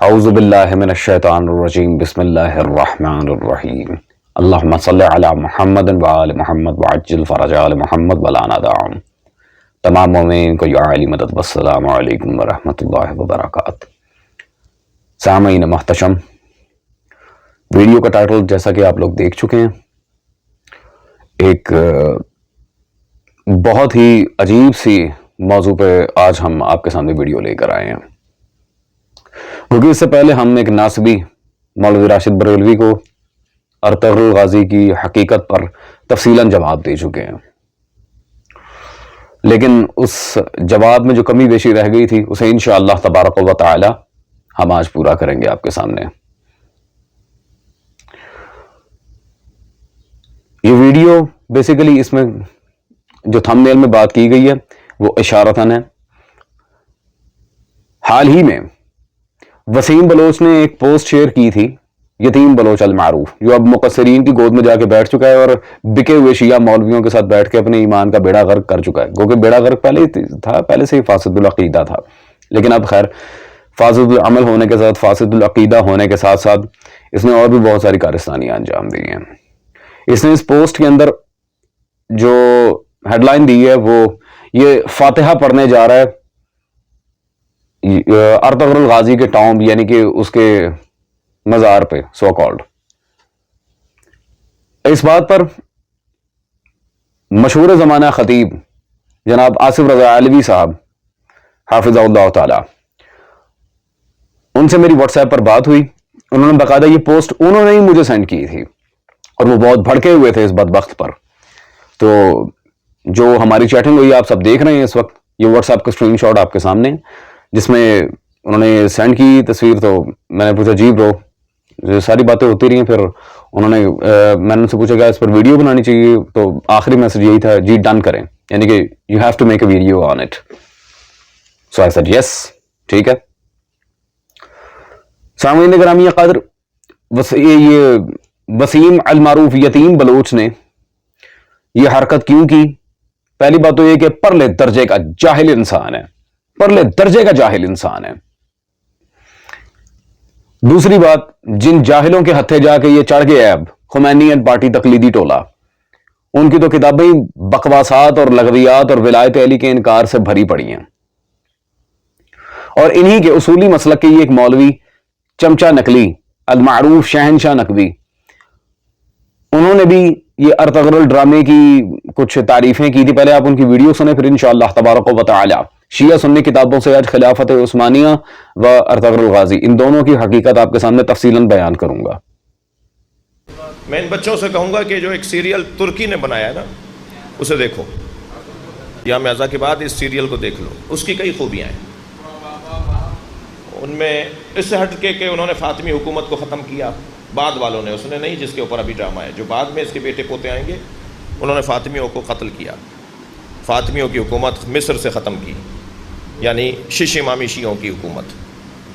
اعوذ باللہ من الشیطان الرجیم بسم اللہ الرحمن الرحیم اللہم صلی علی محمد وآل محمد وعجل فرج آل محمد ولا ندعهم تمام مومنین کو یا علی مدد والسلام علیکم ورحمۃ اللہ وبرکاتہ۔ سامعین محتشم، ویڈیو کا ٹائٹل جیسا کہ آپ لوگ دیکھ چکے ہیں، ایک بہت ہی عجیب سی موضوع پہ آج ہم آپ کے سامنے ویڈیو لے کر آئے ہیں، کیونکہ اس سے پہلے ہم ایک ناسبی مولوی راشد بریلوی کو ارطغرل غازی کی حقیقت پر تفصیلاً جواب دے چکے ہیں، لیکن اس جواب میں جو کمی بیشی رہ گئی تھی اسے انشاءاللہ تبارک و تعالی ہم آج پورا کریں گے آپ کے سامنے۔ یہ ویڈیو بیسیکلی اس میں جو تھمب نیل میں بات کی گئی ہے وہ اشارتاً ہے۔ حال ہی میں وسیم بلوچ نے ایک پوسٹ شیئر کی تھی، یتیم بلوچ المعروف، جو اب مقصرین کی گود میں جا کے بیٹھ چکا ہے اور بکے ہوئے شیعہ مولویوں کے ساتھ بیٹھ کے اپنے ایمان کا بیڑا غرق کر چکا ہے، کیونکہ بیڑا غرق پہلے ہی تھا، پہلے سے ہی فاسد العقیدہ تھا، لیکن اب خیر فاسد العمل ہونے کے ساتھ، فاسد العقیدہ ہونے کے ساتھ ساتھ اس نے اور بھی بہت ساری کارستانیاں انجام دی ہیں۔ اس نے اس پوسٹ کے اندر جو ہیڈ لائن دی ہے وہ یہ فاتحہ پڑھنے جا رہا ہے ارطغرل غازی کے ٹامب، یعنی کہ اس کے مزار پہ سو کالڈ۔ اس بات پر مشہور زمانہ خطیب جناب آصف رضا علوی صاحب حافظہ اللہ تعالی، ان سے میری واٹس ایپ پر بات ہوئی، انہوں نے باقاعدہ یہ پوسٹ انہوں نے ہی مجھے سینڈ کی تھی اور وہ بہت بھڑکے ہوئے تھے اس بدبخت پر۔ تو جو ہماری چیٹنگ ہوئی آپ سب دیکھ رہے ہیں اس وقت، یہ واٹس ایپ کا اسکرین شاٹ آپ کے سامنے، جس میں انہوں نے سینڈ کی تصویر۔ تو میں نے پوچھا جی برو، ساری باتیں ہوتی رہی ہیں، پھر انہوں نے میں نے ان سے پوچھا کہ اس پر ویڈیو بنانی چاہیے، تو آخری میسج یہی تھا جی ڈن کریں، یعنی کہ you have to make a video on it. So I said yes, ٹھیک ہے۔ سامعین گرامی قدر، یہ وسیم المعروف یتیم بلوچ نے یہ حرکت کیوں کی؟ پہلی بات تو یہ کہ پرلے درجے کا جاہل انسان ہے، پرلے درجے کا جاہل انسان ہے۔ دوسری بات، جن جاہلوں کے ہتھے جا کے یہ چڑھ گیا اب خمینی اینڈ پارٹی تقلیدی ٹولہ، ان کی تو کتابیں بکواسات اور لغویات اور ولایت علی کے انکار سے بھری پڑی ہیں، اور انہی کے اصولی مسلک کے یہ ایک مولوی چمچہ نقلی المعروف شہنشاہ نقوی، انہوں نے بھی یہ ارطغرل ڈرامے کی کچھ تعریفیں کی تھی۔ پہلے آپ ان کی ویڈیو سنیں، پھر انشاءاللہ تبارک و تعالی شیعہ سنی کتابوں سے آج خلافت عثمانیہ و ارطغرل غازی، ان دونوں کی حقیقت آپ کے سامنے تفصیلاً بیان کروں گا۔ میں ان بچوں سے کہوں گا کہ جو ایک سیریل ترکی نے بنایا ہے نا، اسے دیکھو، یام اعزا کے بعد اس سیریل کو دیکھ لو، اس کی کئی خوبیاں ہیں۔ ان میں اس سے ہٹ کے کہ انہوں نے فاطمی حکومت کو ختم کیا، بعد والوں نے، اس نے نہیں جس کے اوپر ابھی ڈرامہ ہے، جو بعد میں اس کے بیٹے پوتے آئیں گے، انہوں نے فاطمیوں کو قتل کیا، فاطمیوں کی حکومت مصر سے ختم کی، یعنی شش امامی شیعوں کی حکومت،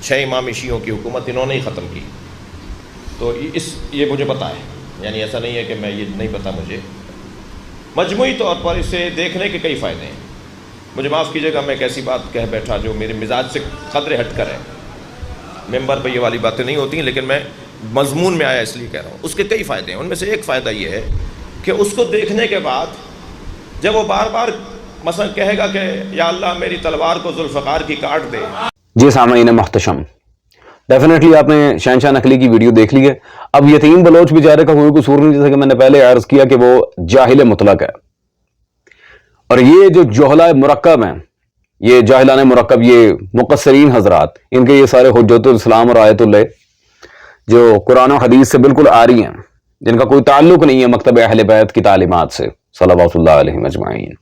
6 امامی شیعوں کی حکومت انہوں نے ہی ختم کی۔ تو یہ مجھے پتا ہے، یعنی ایسا نہیں ہے کہ میں یہ نہیں پتا مجھے۔ مجموعی طور پر اسے دیکھنے کے کئی فائدے ہیں۔ مجھے معاف کیجیے گا، میں ایک ایسی بات کہہ بیٹھا جو میرے مزاج سے قدرے ہٹ کر ہے، ممبر پہ یہ والی باتیں نہیں ہوتی ہیں، لیکن میں مضمون میں آیا اس لیے کہہ رہا ہوں۔ اس کے کئی فائدے ہیں، ان میں سے ایک فائدہ یہ ہے کہ اس کو دیکھنے کے بعد جب وہ بار بار مثلا کہے گا کہ یا اللہ میری تلوار کو ذوالفقار کی کاٹ دے۔ جی سامعین محتشم، ڈیفینیٹلی آپ نے شہنشاہ نقلی کی ویڈیو دیکھ لی ہے۔ اب یتیم بلوچ بیچارے کا کوئی قصور نہیں، جیسا کہ میں نے پہلے عرض کیا کہ وہ جاہل مطلق ہے، اور یہ جو جہلہ مرکب ہیں، یہ جاہلان مرکب، یہ مقصرین حضرات، ان کے یہ سارے حجت الاسلام اور آیت اللہ جو قرآن و حدیث سے بالکل آ رہی ہیں، جن کا کوئی تعلق نہیں ہے مکتب اہل بیت کی تعلیمات سے صلوات اللہ علیہم اجمعین،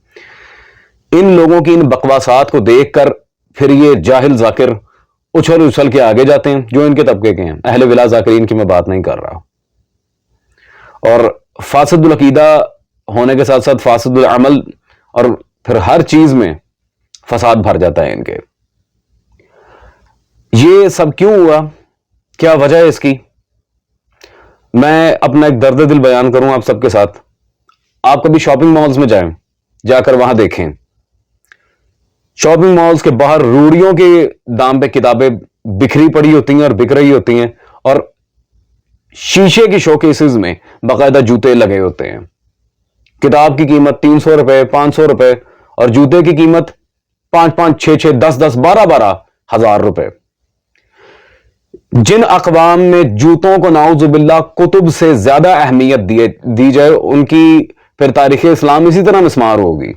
ان لوگوں کی ان بکواسات کو دیکھ کر پھر یہ جاہل ذاکر اچھل اچھل کے آگے جاتے ہیں، جو ان کے طبقے کے ہیں۔ اہل ولا ذاکرین کی میں بات نہیں کر رہا، اور فاسد العقیدہ ہونے کے ساتھ ساتھ فاسد العمل، اور پھر ہر چیز میں فساد بھر جاتا ہے ان کے۔ یہ سب کیوں ہوا؟ کیا وجہ ہے اس کی؟ میں اپنا ایک درد دل بیان کروں آپ سب کے ساتھ۔ آپ کبھی شاپنگ مالز میں جائیں، جا کر وہاں دیکھیں، شاپنگ مالز کے باہر روڑیوں کے دام پہ کتابیں بکھری پڑی ہوتی ہیں اور بک رہی ہوتی ہیں, اور شیشے کی شو کیسز میں باقاعدہ جوتے لگے ہوتے ہیں. کتاب کی قیمت 300 روپے, 500 روپے, اور جوتے کی قیمت 5-5, 6-6, 10-10, 12-12 ہزار روپے. جن اقوام میں جوتوں کو نعوذ باللہ کتب سے زیادہ اہمیت دی جائے, ان کی پھر تاریخ اسلام اسی طرح مسمار ہوگی.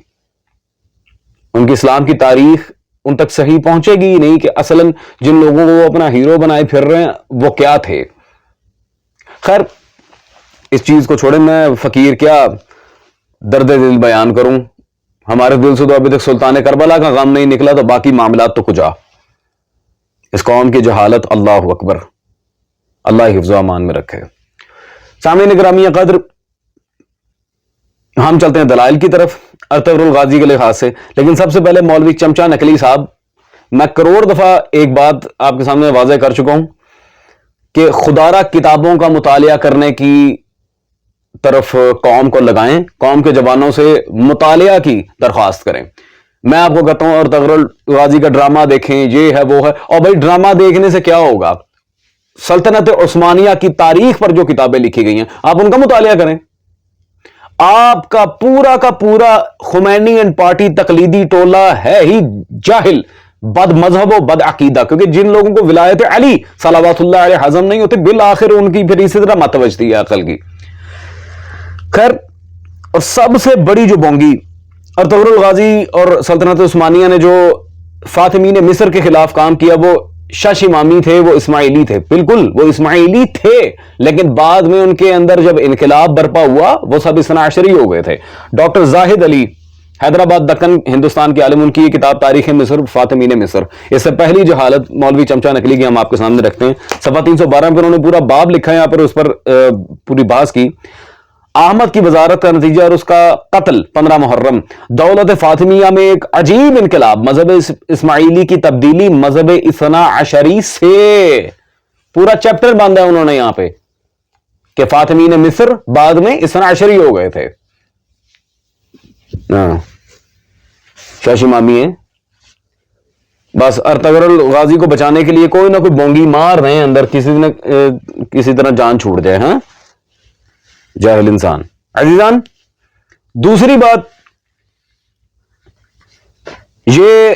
ان کی اسلام کی تاریخ ان تک صحیح پہنچے گی ہی نہیں کہ اصلاً جن لوگوں کو وہ اپنا ہیرو بنائے پھر رہے ہیں وہ کیا تھے. خیر اس چیز کو چھوڑیں, میں فقیر کیا درد دل بیان کروں. ہمارے دل سے تو ابھی تک سلطان کربلا کا غم نہیں نکلا, تو باقی معاملات تو کجا. اس قوم کی جہالت, اللہ اکبر, اللہ حفظ و امان میں رکھے. سامعین گرامی قدر, ہم چلتے ہیں دلائل کی طرف ارطغرل الغازی کے لحاظ سے, لیکن سب سے پہلے مولوی چمچا نقلی صاحب, میں کروڑ دفعہ ایک بات آپ کے سامنے واضح کر چکا ہوں کہ خدارہ کتابوں کا مطالعہ کرنے کی طرف قوم کو لگائیں, قوم کے جوانوں سے مطالعہ کی درخواست کریں. میں آپ کو کہتا ہوں ارطغرل الغازی کا ڈرامہ دیکھیں, یہ ہے وہ ہے, اور بھائی ڈرامہ دیکھنے سے کیا ہوگا؟ سلطنت عثمانیہ کی تاریخ پر جو کتابیں لکھی گئی ہیں آپ ان کا مطالعہ کریں. آپ کا پورا خمینی اینڈ پارٹی تقلیدی ٹولہ ہے ہی جاہل, بد مذہب و بد عقیدہ, کیونکہ جن لوگوں کو ولایت علی صلوات اللہ علیہ ہضم نہیں ہوتے بالآخر ان کی پھر اسی طرح مت بجتی ہے عقل کی. خیر, اور سب سے بڑی جو بونگی ارطغرل الغازی اور سلطنت عثمانیہ نے جو فاطمین مصر کے خلاف کام کیا, وہ شاہ امامی تھے, وہ اسماعیلی تھے, بالکل وہ اسماعیلی تھے, لیکن بعد میں ان کے اندر جب انقلاب برپا ہوا وہ سب اثنا عشری ہو گئے تھے. ڈاکٹر زاہد علی حیدرآباد دکن ہندوستان کے عالم, ان کی یہ کتاب تاریخ مصر فاطمین مصر, اس سے پہلی جہالت مولوی چمچا نقلی کی ہم آپ کے سامنے رکھتے ہیں. صفحہ 312 پہ انہوں نے پورا باب لکھا ہے, یہاں پر اس پر پوری بحث کی. احمد کی وزارت کا نتیجہ اور اس کا قتل 15 محرم, دولت فاطمیہ میں ایک عجیب انقلاب, مذہب اسماعیلی کی تبدیلی مذہب اثنا عشری سے. پورا چیپٹر باندھا ہے انہوں نے یہاں پہ کہ فاطمین مصر بعد میں اثنا عشری ہو گئے تھے. شاہ امامی ہیں, بس ارطغرل الغازی کو بچانے کے لیے کوئی نہ کوئی بونگی مار رہے ہیں اندر, کسی طرح جان چھوٹ جائے. ہاں جاہل انسان. عزیزان, دوسری بات یہ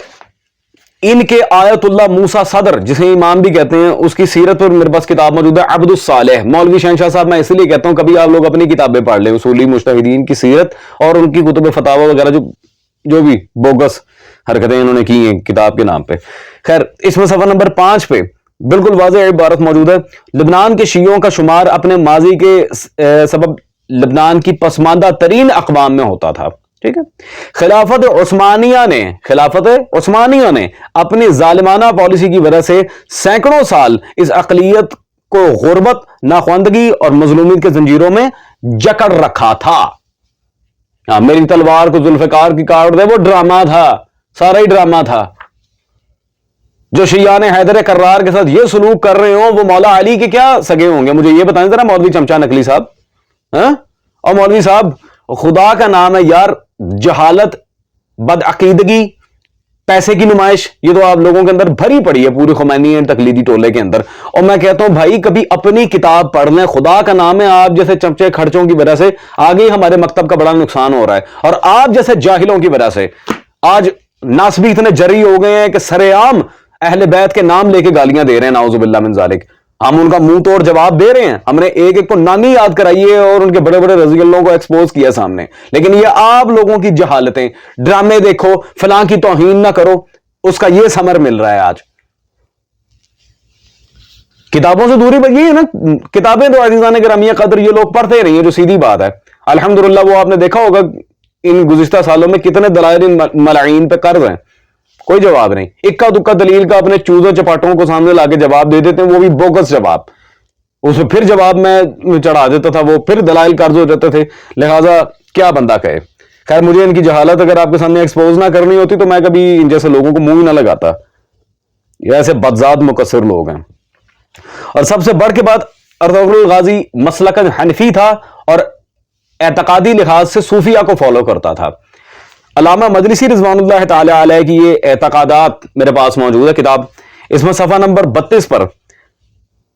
ان کے آیت اللہ موسیٰ صدر, جسے امام بھی کہتے ہیں, اس کی سیرت پر میرے پاس کتاب موجود ہے, عبد الصالح. مولوی شہنشاہ صاحب میں اس لیے کہتا ہوں کبھی آپ لوگ اپنی کتابیں پڑھ لیں, اصولی مجتہدین کی سیرت اور ان کی کتب فتاوی وغیرہ جو بھی بوگس حرکتیں انہوں نے کی ہیں کتاب کے نام پہ. خیر, اس میں صفحہ نمبر 5 پہ بالکل واضح عبارت موجود ہے. لبنان کے شیعوں کا شمار اپنے ماضی کے سبب لبنان کی پسماندہ ترین اقوام میں ہوتا تھا. ٹھیک ہے, خلافت عثمانیہ نے اپنی ظالمانہ پالیسی کی وجہ سے سینکڑوں سال اس اقلیت کو غربت, ناخواندگی اور مظلومیت کے زنجیروں میں جکڑ رکھا تھا. میری تلوار کو ذوالفقار کی کاٹ دے, وہ ڈرامہ تھا, سارا ہی ڈرامہ تھا. جو شیعان حیدر کرار کے ساتھ یہ سلوک کر رہے ہوں وہ مولا علی کے کیا سگے ہوں گے؟ مجھے یہ بتائیں ذرا مولوی چمچا نقلی صاحب. اور مولوی صاحب خدا کا نام ہے یار, جہالت, بد عقیدگی, پیسے کی نمائش, یہ تو آپ لوگوں کے اندر بھری پڑی ہے پوری خمینی تقلیدی ٹولے کے اندر. اور میں کہتا ہوں بھائی کبھی اپنی کتاب پڑھ لیں, خدا کا نام ہے آپ جیسے چمچے خرچوں کی وجہ سے آگے ہمارے مکتب کا بڑا نقصان ہو رہا ہے, اور آپ جیسے جاہلوں کی وجہ سے آج ناسبی اتنے جری ہو گئے ہیں کہ سرے عام اہل بیت کے نام لے کے گالیاں دے رہے ہیں, نعوذ باللہ من ذالک. ہم ان کا منہ توڑ جواب دے رہے ہیں, ہم نے ایک ایک کو نامی یاد کرائی ہے اور ان کے بڑے بڑے رضی اللہ کو ایکسپوز کیا سامنے. لیکن یہ آپ لوگوں کی جہالتیں, ڈرامے دیکھو, فلاں کی توہین نہ کرو, اس کا یہ ثمر مل رہا ہے آج. کتابوں سے دوری بچی ہے نا, کتابیں تو عزیزان گرامی قدر یہ لوگ پڑھتے رہی ہیں, جو سیدھی بات ہے. الحمدللہ وہ آپ نے دیکھا ہوگا ان گزشتہ سالوں میں کتنے دلائل ان ملعین پہ قرض ہیں, کوئی جواب نہیں. اکا دکا دلیل کا اپنے چوزوں چپاٹوں کو سامنے لا کے جواب دے دیتے ہیں, وہ بھی بوگس جواب. اس میں پھر جواب میں چڑھا دیتا تھا, وہ پھر دلائل قرض ہو جاتے تھے. لہٰذا کیا بندہ کہے. خیر, مجھے ان کی جہالت اگر آپ کے سامنے ایکسپوز نہ کرنی ہوتی تو میں کبھی ان جیسے لوگوں کو منہ ہی نہ لگاتا. یہ ایسے بدذات مقصر لوگ ہیں. اور سب سے بڑھ کے بات, ارطغرل الغازی مسلک حنفی تھا اور اعتقادی لحاظ سے صوفیہ کو فالو کرتا تھا. علامہ مجلسی رضوان اللہ تعالی علیہ کی یہ اعتقادات میرے پاس موجود ہے کتاب. اس میں صفحہ نمبر 32 پر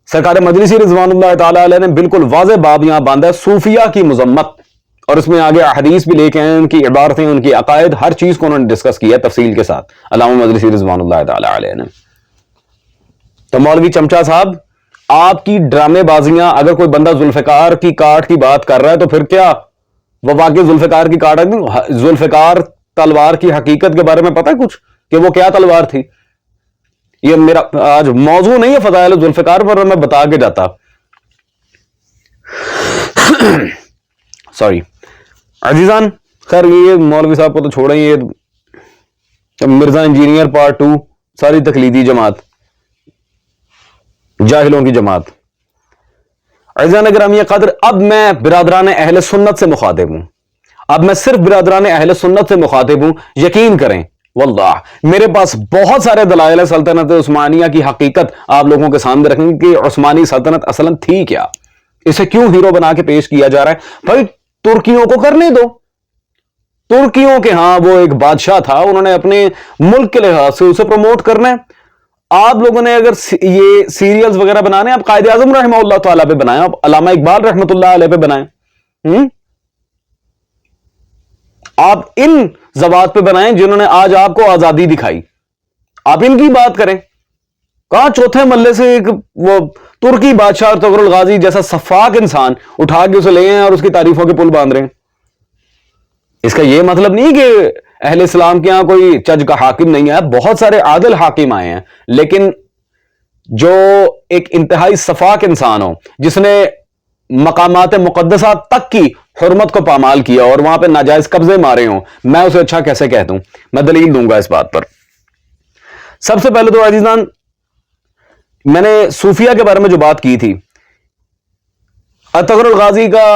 سرکار مجلسی رضوان اللہ تعالی علیہ نے بالکل واضح باب یہاں باندھا ہے صوفیہ کی مذمت، اور اس میں آگے احادیث بھی لے کے ہیں، ان کی عبارتیں، ان کی عقائد، ہر چیز کو انہوں نے ڈسکس کیا تفصیل کے ساتھ علامہ مجلسی رضوان اللہ تعالی علیہ نے۔ تو مولوی چمچا صاحب، آپ کی ڈرامے بازیاں، اگر کوئی بندہ ذوالفقار کی کاٹ کی بات کر رہا ہے تو پھر کیا وہ واقعی ذوالفقار کی کاٹ ہے؟ ذوالفقار تلوار کی حقیقت کے بارے میں پتہ ہے کچھ کہ وہ کیا تلوار تھی؟ یہ میرا آج موضوع نہیں ہے فضائل ذوالفقار پر، میں بتا کے جاتا۔ سوری عزیزان، خیر یہ مولوی صاحب کو تو چھوڑیں، یہ مرزا انجینئر پارٹ 2، ساری تقلیدی جماعت، جاہلوں کی جماعت۔ عزیزان گرامی قدر، اب میں برادران اہل سنت سے مخاطب ہوں، اب میں صرف برادران اہل سنت سے مخاطب ہوں۔ یقین کریں واللہ میرے پاس بہت سارے دلائل ہے سلطنت عثمانیہ کی حقیقت آپ لوگوں کے سامنے رکھیں گے کہ عثمانی سلطنت اصلاً تھی کیا، اسے کیوں ہیرو بنا کے پیش کیا جا رہا ہے۔ بھائی ترکیوں کو کرنے دو، ترکیوں کے ہاں وہ ایک بادشاہ تھا، انہوں نے اپنے ملک کے لحاظ سے اسے پروموٹ کرنا ہے۔ آپ لوگوں نے اگر یہ سیریلز وغیرہ بنانے آپ قائد اعظم رحمہ اللہ تعالیٰ پہ بنائیں، آپ علامہ اقبال رحمۃ اللہ علیہ پہ بنائیں، آپ ان زوات پہ بنائیں جنہوں نے آج آپ کو آزادی دکھائی، آپ ان کی بات کریں۔ کہاں چوتھے ملے سے ایک وہ ترکی بادشاہ ارطغرل الغازی جیسا سفاک انسان اٹھا کے اسے لے ہیں اور اس کی تعریفوں کے پل باندھ رہے ہیں۔ اس کا یہ مطلب نہیں کہ اہل اسلام کے ہاں کوئی چج کا حاکم نہیں ہے، بہت سارے عادل حاکم آئے ہیں، لیکن جو ایک انتہائی سفاک انسان ہو جس نے مقامات مقدسہ تک کی حرمت کو پامال کیا اور وہاں پہ ناجائز قبضے مارے ہوں، میں اسے اچھا کیسے کہہ دوں؟ میں دلیل دوں گا اس بات پر۔ سب سے پہلے تو عزیزان، میں نے صوفیہ کے بارے میں جو بات کی تھی، ارطغرل الغازی کا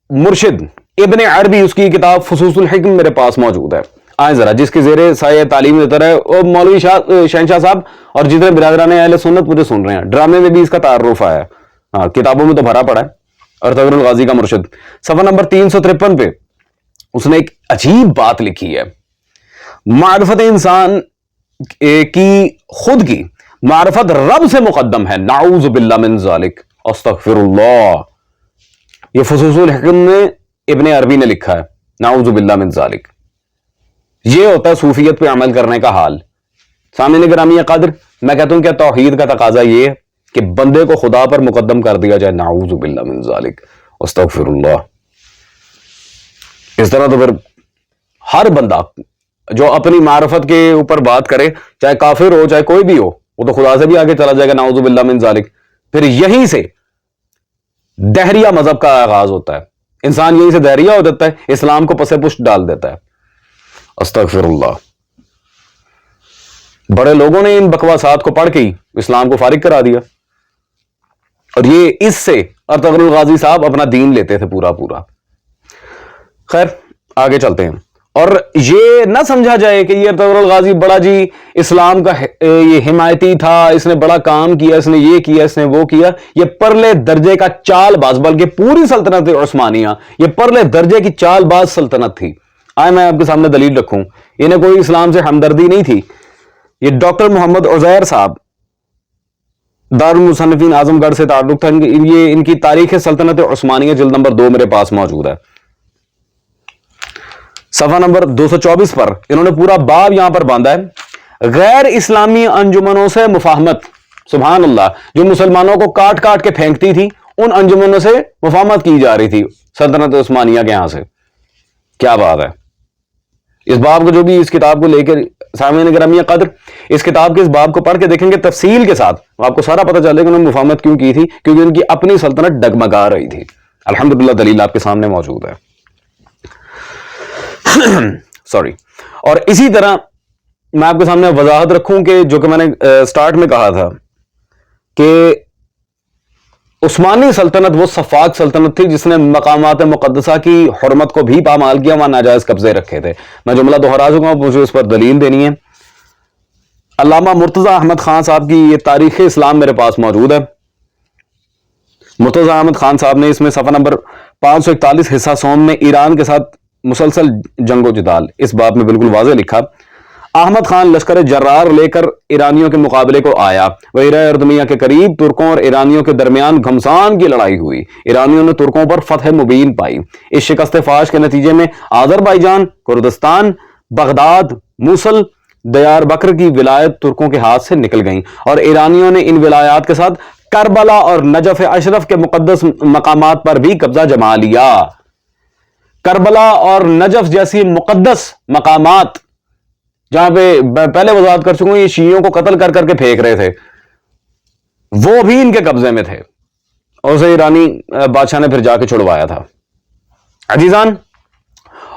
مرشد ابن عربی، اس کی کتاب فصوص الحکم میرے پاس موجود ہے، آئیں ذرا، جس کے زیر سایہ تعلیم دیتا رہے اور مولوی شہنشاہ صاحب اور جتنے برادران اہل سنت مجھے سن رہے ہیں، ڈرامے میں بھی اس کا تعارف آیا ہے، ہاں کتابوں میں تو بھرا پڑا ہے۔ ارطغرل الغازی کا مرشد صفحہ نمبر 353 پہ اس نے ایک عجیب بات لکھی ہے، معرفت انسان کی خود کی معرفت رب سے مقدم ہے، نعوذ باللہ من ذالک، استغفر اللہ۔ یہ فصوص الحکم میں ابن عربی نے لکھا ہے، نعوذ باللہ من ذالک۔ یہ ہوتا ہے صوفیت پہ عمل کرنے کا حال۔ سامعین گرامی قدر، میں کہتا ہوں کہ توحید کا تقاضا یہ ہے کہ بندے کو خدا پر مقدم کر دیا جائے، نعوذ باللہ من ذالک، استغفر اللہ۔ اس طرح تو پھر ہر بندہ جو اپنی معرفت کے اوپر بات کرے، چاہے کافر ہو چاہے کوئی بھی ہو، وہ تو خدا سے بھی آگے چلا جائے گا، نعوذ باللہ من ذالک۔ پھر یہیں سے دہریہ مذہب کا آغاز ہوتا ہے، انسان یہیں سے دہریہ ہو جاتا ہے، اسلام کو پس پشت ڈال دیتا ہے، استغفر اللہ۔ بڑے لوگوں نے ان بکواسات کو پڑھ کے ہی اسلام کو فارغ کرا دیا، اور یہ اس سے ارطغرل الغازی صاحب اپنا دین لیتے تھے پورا پورا۔ خیر آگے چلتے ہیں، اور یہ نہ سمجھا جائے کہ یہ ارطغرل الغازی بڑا جی اسلام کا یہ حمایتی تھا، اس نے بڑا کام کیا، اس نے یہ کیا، اس نے وہ کیا۔ یہ پرلے درجے کا چال باز، بلکہ پوری سلطنت عثمانیہ یہ پرلے درجے کی چال باز سلطنت تھی۔ آئے میں آپ کے سامنے دلیل رکھوں، انہیں کوئی اسلام سے ہمدردی نہیں تھی۔ یہ ڈاکٹر محمد عزیر صاحب دارالمصنفین اعظم گڑھ سے تعلق تھا، یہ ان کی تاریخ سلطنت عثمانیہ جلد نمبر 2 میرے پاس موجود ہے، صفحہ نمبر 224 پر انہوں نے پورا باب یہاں پر باندھا ہے، غیر اسلامی انجمنوں سے مفاہمت۔ سبحان اللہ، جو مسلمانوں کو کاٹ کاٹ کے پھینکتی تھی، ان انجمنوں سے مفاہمت کی جا رہی تھی سلطنت عثمانیہ کے یہاں سے۔ کیا بات ہے! اس باب کو جو بھی اس کتاب کو لے کے سامعین گرامی قدر اس کتاب کے اس باب کو پڑھ کے دیکھیں گے تفصیل کے ساتھ، آپ کو سارا پتہ چلے گا انہوں نے مفاہمت کیوں کی تھی، کیونکہ ان کی اپنی سلطنت ڈگمگا رہی تھی۔ الحمدللہ دلیل آپ کے سامنے موجود ہے۔ سوری۔ اور اسی طرح میں آپ کے سامنے وضاحت رکھوں کہ جو کہ میں نے سٹارٹ میں کہا تھا کہ عثمانی سلطنت وہ سفاک سلطنت تھی جس نے مقامات مقدسہ کی حرمت کو بھی پامال کیا، وہاں ناجائز قبضے رکھے تھے۔ میں جملہ دوہرا چکا ہوں، مجھے اس پر دلیل دینی ہے۔ علامہ مرتضی احمد خان صاحب کی یہ تاریخ اسلام میرے پاس موجود ہے۔ مرتضی احمد خان صاحب نے اس میں صفحہ نمبر 541 حصہ سوم میں ایران کے ساتھ مسلسل جنگ و جدال، اس باب میں بالکل واضح لکھا، احمد خان لشکر جرار لے کر ایرانیوں کے مقابلے کو آیا۔ وہیرہ اردمیہ کے قریب ترکوں اور ایرانیوں کے درمیان گھمسان کی لڑائی ہوئی۔ ایرانیوں نے ترکوں پر فتح مبین پائی۔ اس شکست فاش کے نتیجے میں آذربائیجان، کردستان، بغداد، موصل، دیار بکر کی ولایت ترکوں کے ہاتھ سے نکل گئیں، اور ایرانیوں نے ان ولایات کے ساتھ کربلا اور نجف اشرف کے مقدس مقامات پر بھی قبضہ جما لیا۔ کربلا اور نجف جیسی مقدس مقامات جہاں پہ پہلے وضاحت کر چکا ہوں، یہ شیعوں کو قتل کر کر کے پھینک رہے تھے، وہ بھی ان کے قبضے میں تھے، اور اسے ایرانی بادشاہ نے پھر جا کے چھڑوایا تھا۔ عزیزان،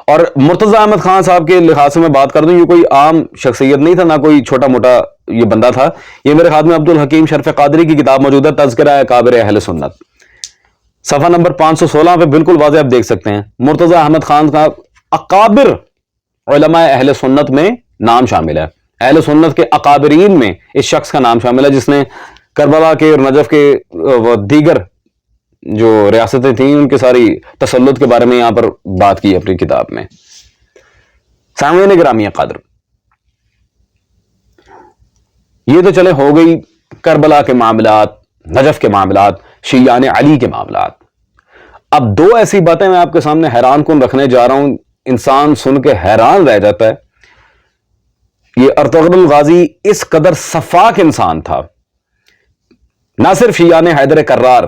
اور مرتضی احمد خان صاحب کے لحاظ سے میں بات کر دوں، یہ کوئی عام شخصیت نہیں تھا، نہ کوئی چھوٹا موٹا یہ بندہ تھا۔ یہ میرے خیال میں عبدالحکیم شرف قادری کی کتاب موجود ہے، تذکرہ اکابر اہل سنت، صفحہ نمبر 516 پہ بالکل واضح آپ دیکھ سکتے ہیں۔ مرتضی احمد خان کا اکابر علماء اہل سنت میں نام شامل ہے، اہل سنت کے اکابرین میں اس شخص کا نام شامل ہے، جس نے کربلا کے اور نجف کے دیگر جو ریاستیں تھیں ان کے ساری تسلط کے بارے میں یہاں پر بات کی اپنی کتاب میں۔ سامعین گرامی قدر، یہ تو چلے ہو گئی کربلا کے معاملات، نجف کے معاملات، شیعان علی کے معاملات۔ اب دو ایسی باتیں میں آپ کے سامنے حیران کن رکھنے جا رہا ہوں، انسان سن کے حیران رہ جاتا ہے۔ یہ ارطغرل غازی اس قدر سفاک انسان تھا، نہ صرف شیعان حیدر کرار،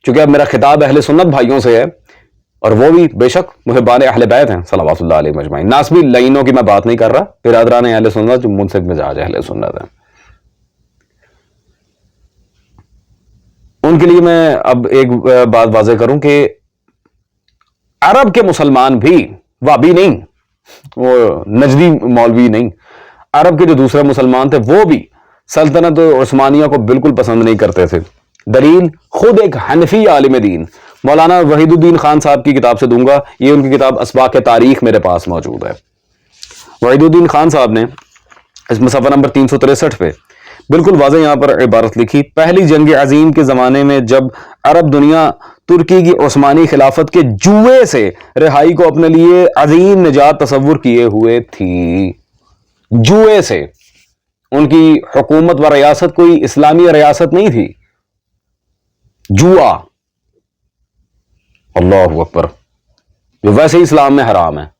چونکہ اب میرا خطاب اہل سنت بھائیوں سے ہے، اور وہ بھی بے شک محبان اہل بیت ہیں صلوات اللہ علیہ مجمعین، ناسبی لعینوں کی میں بات نہیں کر رہا، برادران اہل سنت جو منسک مزاج اہل سنت ہیں، ان کے لیے میں اب ایک بات واضح کروں کہ عرب کے مسلمان بھی وابی نہیں، وہ نجدی مولوی نہیں، عرب کے جو دوسرے مسلمان تھے وہ بھی سلطنت عثمانیہ کو بالکل پسند نہیں کرتے تھے۔ دلیل خود ایک حنفی عالم دین مولانا وحید الدین خان صاحب کی کتاب سے دوں گا، یہ ان کی کتاب اسباق تاریخ میرے پاس موجود ہے۔ وحید الدین خان صاحب نے اس میں صفحہ نمبر 363 پہ بالکل واضح یہاں پر عبارت لکھی، پہلی جنگ عظیم کے زمانے میں جب عرب دنیا ترکی کی عثمانی خلافت کے جوئے سے رہائی کو اپنے لیے عظیم نجات تصور کیے ہوئے تھی، جوئے سے، ان کی حکومت و ریاست کوئی اسلامی ریاست نہیں تھی، جوا، اللہ اکبر، جو ویسے ہی اسلام میں حرام ہے۔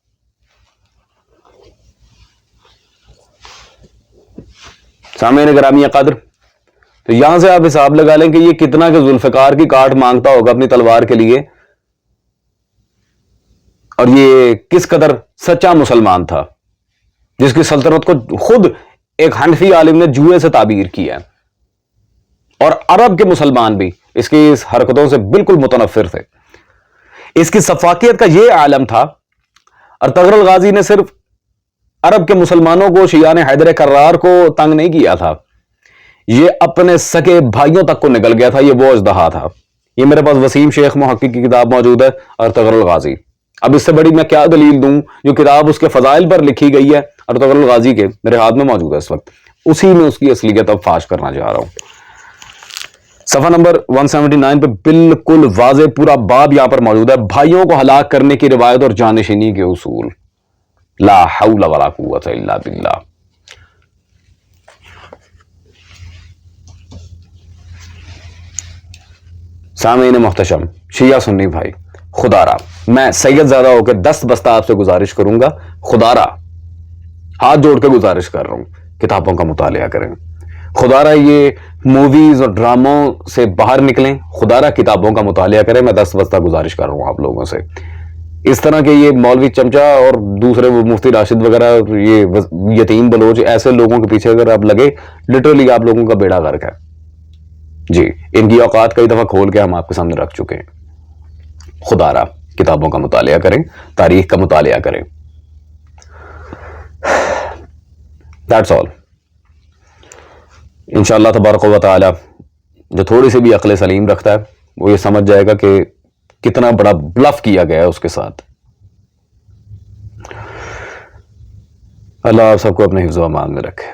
سامعین گرامی قدر، تو یہاں سے آپ حساب لگا لیں کہ یہ کتنا کہ ذوالفقار کی کاٹ مانگتا ہوگا اپنی تلوار کے لیے، اور یہ کس قدر سچا مسلمان تھا، جس کی سلطنت کو خود ایک حنفی عالم نے جوئے سے تعبیر کیا ہے، اور عرب کے مسلمان بھی اس کی اس حرکتوں سے بالکل متنفر تھے۔ اس کی سفاکیت کا یہ عالم تھا، ارطغرل غازی نے صرف عرب کے مسلمانوں کو، شیعان حیدر کرار کو تنگ نہیں کیا تھا، یہ اپنے سگے بھائیوں تک کو نکل گیا تھا، یہ وہ اژدہا تھا۔ یہ میرے پاس وسیم شیخ محقق کی کتاب موجود ہے، ارطغرل غازی۔ اب اس سے بڑی میں کیا دلیل دوں، جو کتاب اس کے فضائل پر لکھی گئی ہے ارطغرل غازی کے، میرے ہاتھ میں موجود ہے اس وقت، اسی میں اس کی اصلیت اب فاش کرنا چاہ رہا ہوں۔ صفحہ نمبر 179 پہ بالکل واضح پورا باب یہاں پر موجود ہے، بھائیوں کو ہلاک کرنے کی روایت اور جانشینی کے اصول، لا حول ولا قوت الا باللہ۔ سامعین محتشم، شیعہ سنی بھائی، خدا را میں سید زیادہ ہو کے دست بستہ آپ سے گزارش کروں گا، خدا را ہاتھ جوڑ کے گزارش کر رہا ہوں، کتابوں کا مطالعہ کریں، خدا را یہ موویز اور ڈراموں سے باہر نکلیں، خدا را کتابوں کا مطالعہ کریں، میں دست بستہ گزارش کر رہا ہوں آپ لوگوں سے۔ اس طرح کے یہ مولوی چمچا اور دوسرے وہ مفتی راشد وغیرہ، یہ یتیم بلوچ، ایسے لوگوں کے پیچھے اگر آپ لگے، لٹرلی آپ لوگوں کا بیڑا غرق ہے جی۔ ان کی اوقات کئی دفعہ کھول کے ہم آپ کے سامنے رکھ چکے ہیں۔ خدا را کتابوں کا مطالعہ کریں، تاریخ کا مطالعہ کریں۔ That's all۔ انشاءاللہ تبارک و تعالی جو تھوڑی سی بھی عقل سلیم رکھتا ہے وہ یہ سمجھ جائے گا کہ کتنا بڑا بلف کیا گیا ہے اس کے ساتھ۔ اللہ آپ سب کو اپنے حفظ و امان میں رکھے۔